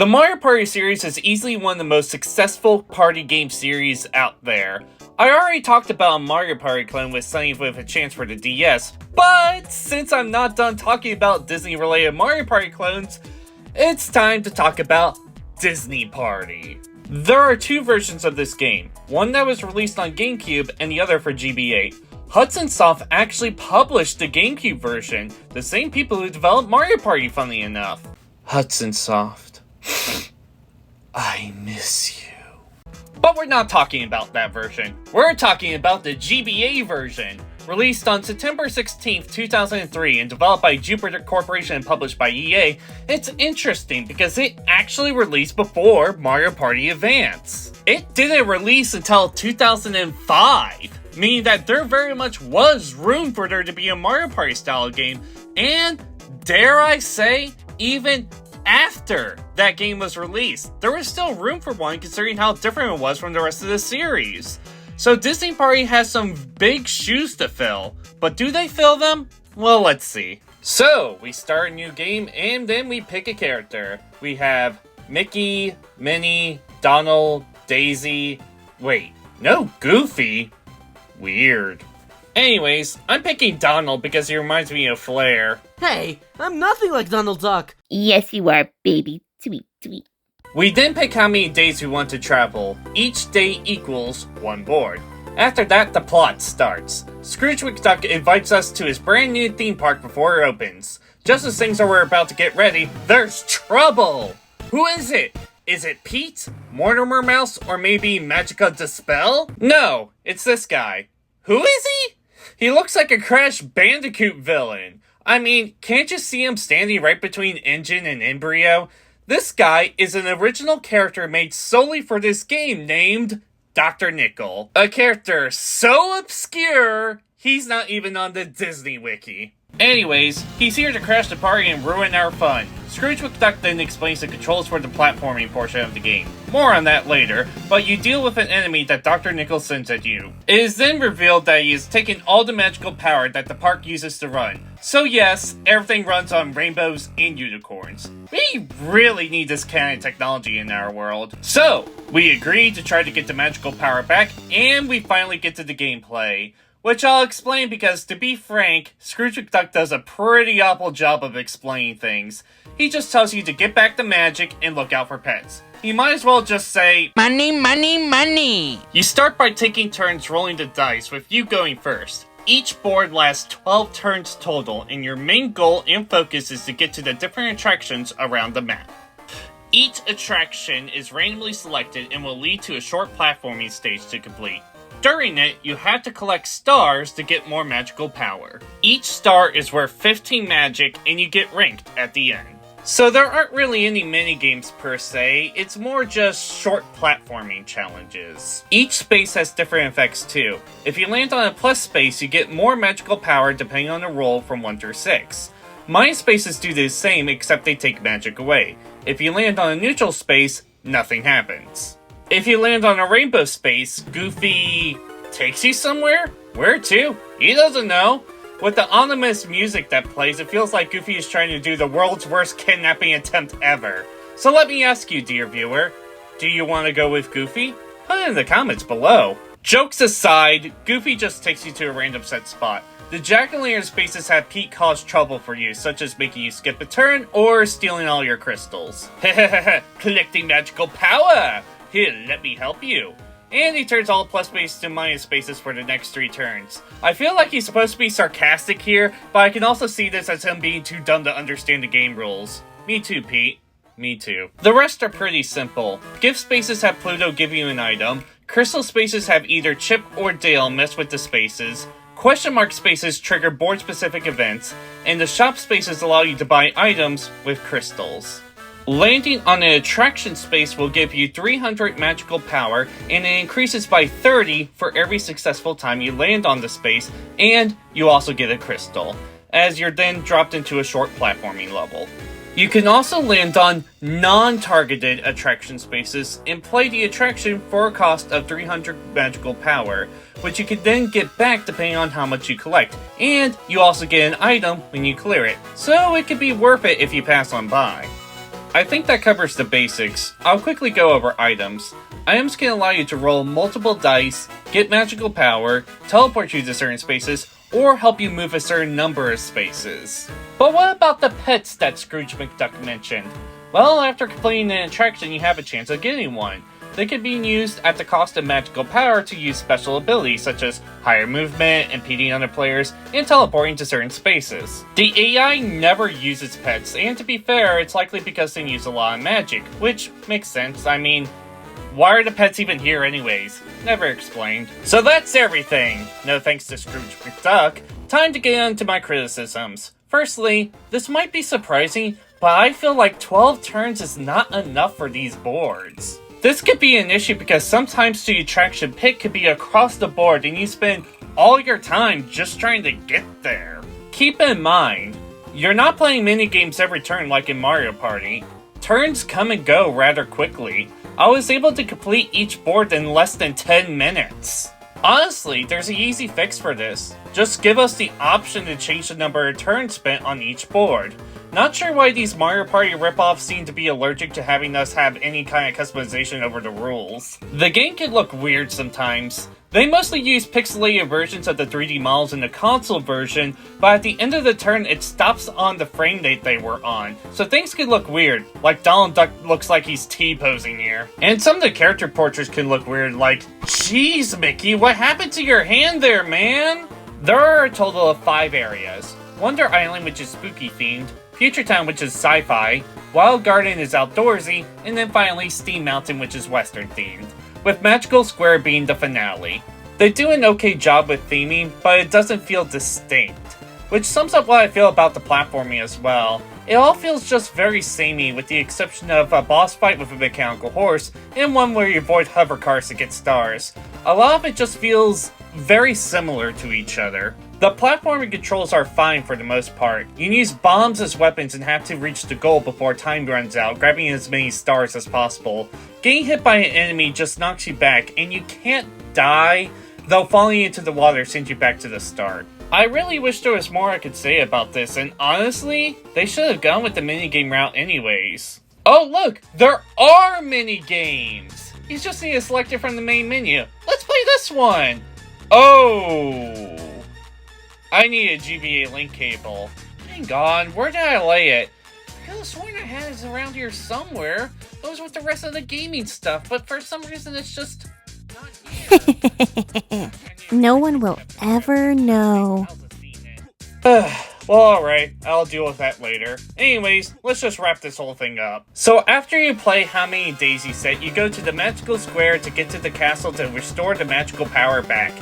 The Mario Party series is easily one of the most successful party game series out there. I already talked about a Mario Party clone with Sunny with a chance for the DS, but since I'm not done talking about Disney-related Mario Party clones, it's time to talk about Disney Party. There are two versions of this game, one that was released on GameCube and the other for GBA. Hudson Soft actually published the GameCube version, the same people who developed Mario Party, funnily enough. Hudson Soft, I miss you. But we're not talking about that version. We're talking about the GBA version, released on September 16th, 2003 and developed by Jupiter Corporation and published by EA. It's interesting because it actually released before Mario Party Advance. It didn't release until 2005, meaning that there very much was room for there to be a Mario Party style game, and dare I say, even after that game was released, there was still room for one considering how different it was from the rest of the series. So Disney Party has some big shoes to fill, but do they fill them? Well, let's see. So, we start a new game and then we pick a character. We have Mickey, Minnie, Donald, Daisy, wait, no Goofy? Weird. Anyways, I'm picking Donald because he reminds me of Flair. Hey, I'm nothing like Donald Duck. Yes, you are, baby. Tweet, tweet. We then pick how many days we want to travel. Each day equals one board. After that, the plot starts. Scrooge McDuck invites us to his brand new theme park before it opens. Just as things are about to get ready, there's trouble! Who is it? Is it Pete, Mortimer Mouse, or maybe Magica Dispel? No, it's this guy. Who is he? He looks like a Crash Bandicoot villain. I mean, can't you see him standing right between Engine and Embryo? This guy is an original character made solely for this game named Dr. Nickel. A character so obscure, he's not even on the Disney Wiki. Anyways, he's here to crash the party and ruin our fun. Scrooge McDuck then explains the controls for the platforming portion of the game. More on that later, but you deal with an enemy that Dr. Nickel sends at you. It is then revealed that he has taken all the magical power that the park uses to run. So yes, everything runs on rainbows and unicorns. We really need this kind of technology in our world. So, we agree to try to get the magical power back, and we finally get to the gameplay. Which I'll explain because, to be frank, Scrooge McDuck does a pretty awful job of explaining things. He just tells you to get back the magic and look out for pets. He might as well just say, money, money, money! You start by taking turns rolling the dice, with you going first. Each board lasts 12 turns total, and your main goal and focus is to get to the different attractions around the map. Each attraction is randomly selected and will lead to a short platforming stage to complete. During it, you have to collect stars to get more magical power. Each star is worth 15 magic, and you get ranked at the end. So there aren't really any minigames per se, it's more just short platforming challenges. Each space has different effects too. If you land on a plus space, you get more magical power depending on the roll from 1 through 6. Minus spaces do the same except they take magic away. If you land on a neutral space, nothing happens. If you land on a rainbow space, Goofy takes you somewhere? Where to? He doesn't know. With the ominous music that plays, it feels like Goofy is trying to do the world's worst kidnapping attempt ever. So let me ask you, dear viewer, do you want to go with Goofy? Put it in the comments below. Jokes aside, Goofy just takes you to a random set spot. The Jack-o'-lantern spaces have Pete cause trouble for you, such as making you skip a turn or stealing all your crystals. Hehehe, collecting magical power! Here, let me help you. And he turns all plus spaces to minus spaces for the next 3 turns. I feel like he's supposed to be sarcastic here, but I can also see this as him being too dumb to understand the game rules. Me too, Pete. Me too. The rest are pretty simple. Gift spaces have Pluto give you an item. Crystal spaces have either Chip or Dale mess with the spaces. Question mark spaces trigger board-specific events. And the shop spaces allow you to buy items with crystals. Landing on an attraction space will give you 300 magical power, and it increases by 30 for every successful time you land on the space, and you also get a crystal, as you're then dropped into a short platforming level. You can also land on non-targeted attraction spaces and play the attraction for a cost of 300 magical power, which you can then get back depending on how much you collect, and you also get an item when you clear it, so it could be worth it if you pass on by. I think that covers the basics. I'll quickly go over items. Items can allow you to roll multiple dice, get magical power, teleport you to certain spaces, or help you move a certain number of spaces. But what about the pets that Scrooge McDuck mentioned? Well, after completing an attraction, you have a chance of getting one. They can be used at the cost of magical power to use special abilities such as higher movement, impeding other players, and teleporting to certain spaces. The AI never uses pets, and to be fair, it's likely because they use a lot of magic, which makes sense. I mean, why are the pets even here anyways? Never explained. So that's everything! No thanks to Scrooge McDuck. Time to get on to my criticisms. Firstly, this might be surprising, but I feel like 12 turns is not enough for these boards. This could be an issue because sometimes the attraction pit could be across the board and you spend all your time just trying to get there. Keep in mind, you're not playing minigames every turn like in Mario Party. Turns come and go rather quickly. I was able to complete each board in less than 10 minutes. Honestly, there's an easy fix for this. Just give us the option to change the number of turns spent on each board. Not sure why these Mario Party ripoffs seem to be allergic to having us have any kind of customization over the rules. The game can look weird sometimes. They mostly use pixelated versions of the 3D models in the console version, but at the end of the turn it stops on the frame rate they were on, so things can look weird, like Donald Duck looks like he's T-posing here. And some of the character portraits can look weird, like, jeez Mickey, what happened to your hand there, man? There are a total of 5 areas. Wonder Island, which is spooky themed, Future Town, which is sci-fi, Wild Garden is outdoorsy, and then finally Steam Mountain, which is western themed, with Magical Square being the finale. They do an okay job with theming, but it doesn't feel distinct, which sums up what I feel about the platforming as well. It all feels just very samey, with the exception of a boss fight with a mechanical horse, and one where you avoid hover cars to get stars. A lot of it just feels very similar to each other. The platforming controls are fine for the most part. You can use bombs as weapons and have to reach the goal before time runs out, grabbing as many stars as possible. Getting hit by an enemy just knocks you back, and you can't die, though falling into the water sends you back to the start. I really wish there was more I could say about this, and honestly, they should have gone with the minigame route anyways. Oh look, there are minigames! You just need to select it from the main menu. Let's play this one! Oh! I need a GBA link cable. Hang on, where did I lay it? I could have sworn I had it around here somewhere. It was with the rest of the gaming stuff, but for some reason it's just not here. No one will ever know. Well, alright, I'll deal with that later. Anyways, let's just wrap this whole thing up. So after you play How Many Days You Set, you go to the magical square to get to the castle to restore the magical power back.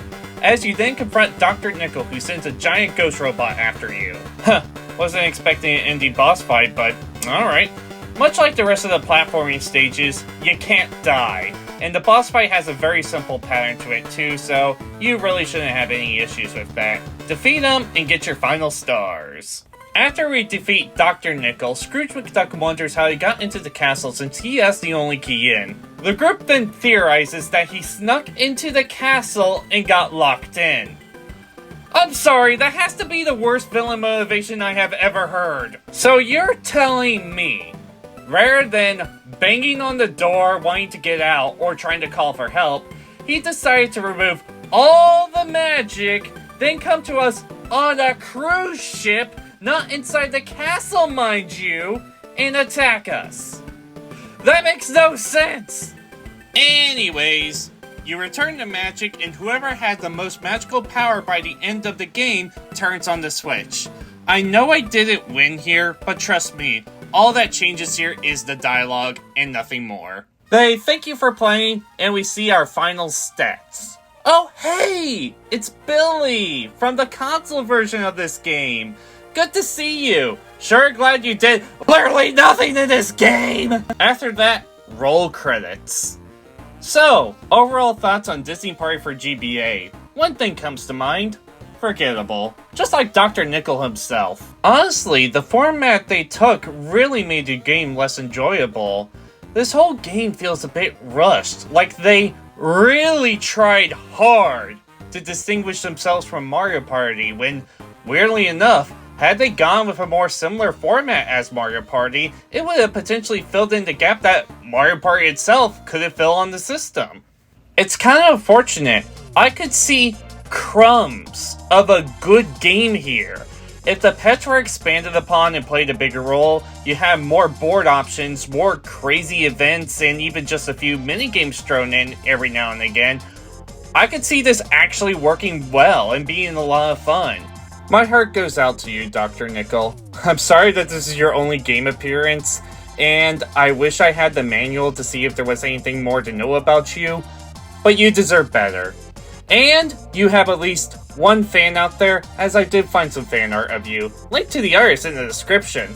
As you then confront Dr. Neko, who sends a giant ghost robot after you. Huh, wasn't expecting an indie boss fight, but alright. Much like the rest of the platforming stages, you can't die. And the boss fight has a very simple pattern to it too, so you really shouldn't have any issues with that. Defeat him and get your final stars. After we defeat Dr. Neko, Scrooge McDuck wonders how he got into the castle since he has the only key in. The group then theorizes that he snuck into the castle and got locked in. I'm sorry, that has to be the worst villain motivation I have ever heard. So you're telling me, rather than banging on the door wanting to get out or trying to call for help, he decided to remove all the magic, then come to us on a cruise ship, not inside the castle mind you, and attack us. That makes no sense! Anyways, you return the magic and whoever had the most magical power by the end of the game turns on the switch. I know I didn't win here, but trust me, all that changes here is the dialogue and nothing more. They thank you for playing, and we see our final stats. Oh hey! It's Billy from the console version of this game. Good to see you. Sure glad you did literally nothing in this game! After that, roll credits. So, overall thoughts on Disney Party for GBA. One thing comes to mind. Forgettable. Just like Dr. Neko himself. Honestly, the format they took really made the game less enjoyable. This whole game feels a bit rushed, like they really tried hard to distinguish themselves from Mario Party when, weirdly enough, Had they gone with a more similar format as Mario Party, it would have potentially filled in the gap that Mario Party itself couldn't fill on the system. It's kind of unfortunate. I could see crumbs of a good game here. If the pets were expanded upon and played a bigger role, you have more board options, more crazy events, and even just a few minigames thrown in every now and again, I could see this actually working well and being a lot of fun. My heart goes out to you, Dr. Nickel. I'm sorry that this is your only game appearance, and I wish I had the manual to see if there was anything more to know about you, but you deserve better. And you have at least one fan out there, as I did find some fan art of you. Link to the artist in the description.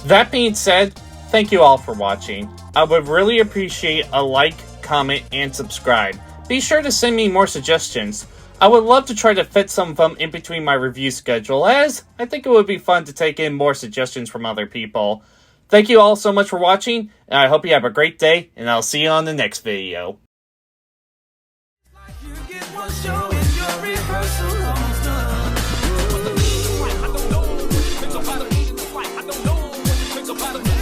That being said, thank you all for watching. I would really appreciate a like, comment, and subscribe. Be sure to send me more suggestions. I would love to try to fit some of them in between my review schedule, as I think it would be fun to take in more suggestions from other people. Thank you all so much for watching, and I hope you have a great day, and I'll see you on the next video. Show is your rehearsal almost done. I don't know.